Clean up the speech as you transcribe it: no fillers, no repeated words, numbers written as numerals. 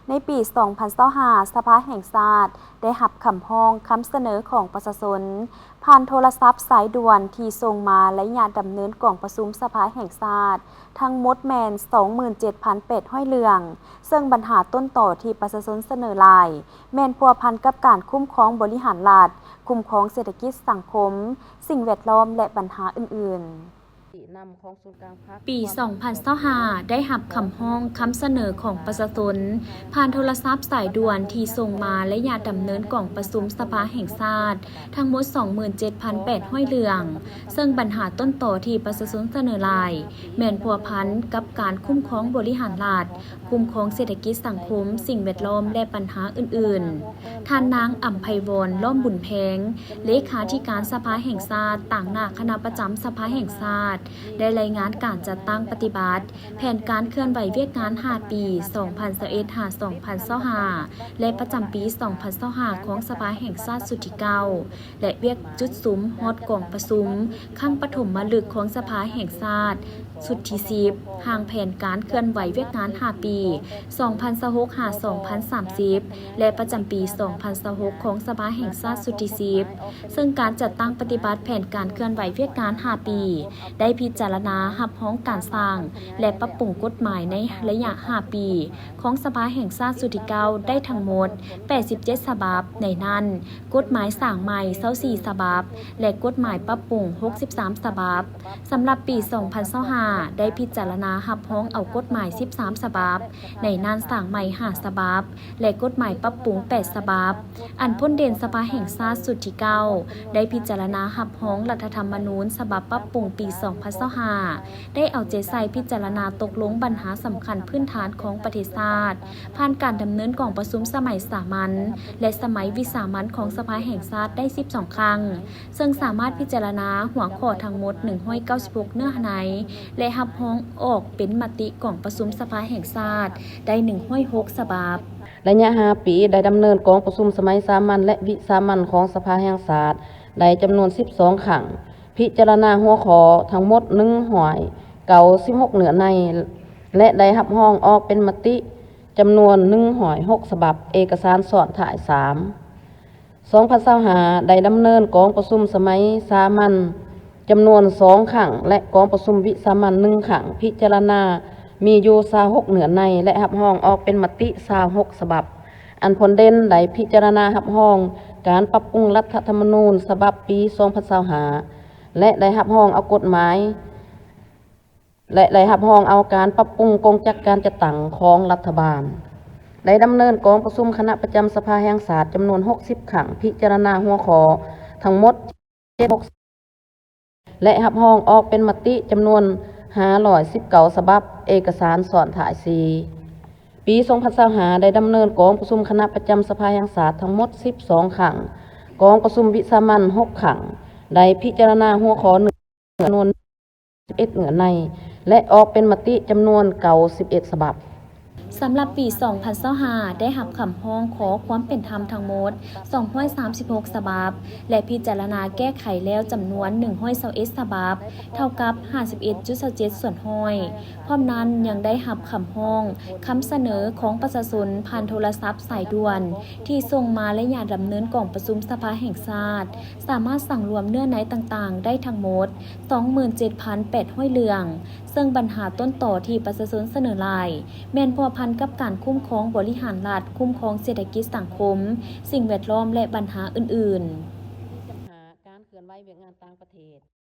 ในปี 2025 สภาแห่งชาติได้รับคำร้องคำเสนอของประชาชนผ่านโทรศัพท์สายด่วนที่ส่งมาและญาติดำเนินกล่องประชุมสภาแห่งชาติทั้งหมดแมน 27,800 เรื่องซึ่งปัญหาต้นต่อที่ประชาชนเสนอหลายแมนพัวพันกับการคุ้มครองบริหารรัฐคุ้มครองเศรษฐกิจสังคมสิ่งแวดล้อมและปัญหาอื่นๆปี 2025 ได้รับคำร้องคำเสนอของประชาชนผ่านโทรศัพท์สายด่วนที่ส่งมาและญาติดำเนินกล่องประชุมสภาแห่งชาติทั้งหมด 27,800 เรื่องซึ่งปัญหาต้นต่อที่ประชาชนเสนอหลายแม่นพัวพันกับการคุ้มครองบริหารรัฐคุ้มครองเศรษฐกิจสังคมสิ่งแวดล้อมและปัญหาอื่นๆท่านนางอำไพวรล้อมบุญแพงเลขาธิการสภาแห่งชาติต่างหน้าคณะประจำสภาแห่งชาติได้รายงานการจัดตั้งปฏิบัติแผนการเคลื่อนไหวเวียกงาน 5 ปี 2021-2025 และประจำปี 2025 ของสภาแห่งชาติสุดที่9และเวียกจุดซุ้มฮอดกล่องประชุมขั้งปฐมฤกษ์ของสภาแห่งชาติสุดที่10ห่างแผนการเคลื่อนไหวเวียกงาน 5 ปี 2026-2030 และประจำปี 2026 ของสภาแห่งชาติสุดที่10ซึ่งการจัดตั้งปฏิบัติแผนการเคลื่อนไหวเวียกงาน 5 ปีได้พิจารณารับร้องการสร้างและปรับปรุงกฎหมายในระยะ 5 ปีของสภาแห่งชาติสุดที่9ได้ทั้งหมด 87 ฉบับในนั้นกฎหมายสร้างใหม่24ฉบับและกฎหมายปรับปรุง63ฉบับสำหรับปี 2025 ได้พิจารณารับร้องเอากฎหมาย13ฉบับในนั้นสร้างใหม่5ฉบับและกฎหมายปรับปรุง8ฉบับอันพ้นเด่นสภาแห่งชาติสุดที่9ได้พิจารณารับร้องรัฐธรรมนูญฉบับปรับปรุงปี 2025 ได้เอาใจใส่พิจารณาตกลงปัญหาสำคัญพื้นฐานของประเทศชาติผ่านการดำเนินกล่องประชุมสมัยสามัญและสมัยวิสามัญของสภาแห่งชาติได้12ครั้งซึ่งสามารถพิจารณาหัวข้อทั้งหมด196เนื้อหาในและรับร้องออกเป็นมติกล่องประชุมสภาแห่งชาติได้106ฉบับระยะ5 ปีได้ดำเนินกองประชุมสมัยสามัญและวิสามัญของสภาแห่งชาติได้จำนวน12ครั้งพิจารณาหัวข้อทั้งหมด196เนื้อในและได้รับร้องออกเป็นมติจำนวน106ฉบับเอกสารซ้อนท้าย3 2025ได้ดำเนินกองประชุมสมัยสามัญจำนวน2ครั้งและกองประชุมวิสามัญ1ครั้งพิจารณามีอยู่26เนื้อในและรับร้องออกเป็นมติ26ฉบับอันผลเด่นได้พิจารณารับร้องการปรับปรุงรัฐธรรมนูญฉบับปี2025และได้รับร้องเอากฎหมายและได้รับร้องเอาการปรับปรุงกงจักรการจัดตั้งของรัฐบาลได้ดำเนินกองประชุมคณะประจำสภาแห่งชาติจำนวน60ครั้งพิจารณาหัวข้อทั้งหมด76และรับร้องออกเป็นมติจำนวน519ฉบับเอกสารซ้อนท้าย4 ปี 2025ได้ดำเนินกองประชุมคณะประจำสภาแห่งชาติทั้งหมด12ครั้งกองประชุมวิสามัญ6ครั้งได้พิจารณาหัวข้อจำนวน11เนื้อในและออกเป็นมติจำนวน91ฉบับสำหรับปี 2025 ได้รับคำร้องขอความเป็นธรรมทั้งหมด236ฉบับและพิจารณาแก้ไขแล้วจำนวน121ฉบับเท่ากับ 51.27 ส่วนห้อยพร้อมนั้นยังได้รับคำร้องคำเสนอของประชาชนผ่านโทรศัพท์สายด่วนที่ส่งมาและญาติดำเนินกล่องประชุมสภาแห่งชาติสามารถสั่งรวมเนื้อในต่างๆได้ทั้งหมด 27,800 เรื่องซึ่งปัญหาต้นต่อที่ประชาชนเสนอหลายแม่นพัวพันกับการคุ้มครองบริหารรัฐคุ้มครองเศรษฐกิจสังคมสิ่งแวดล้อมและปัญหาอื่นๆ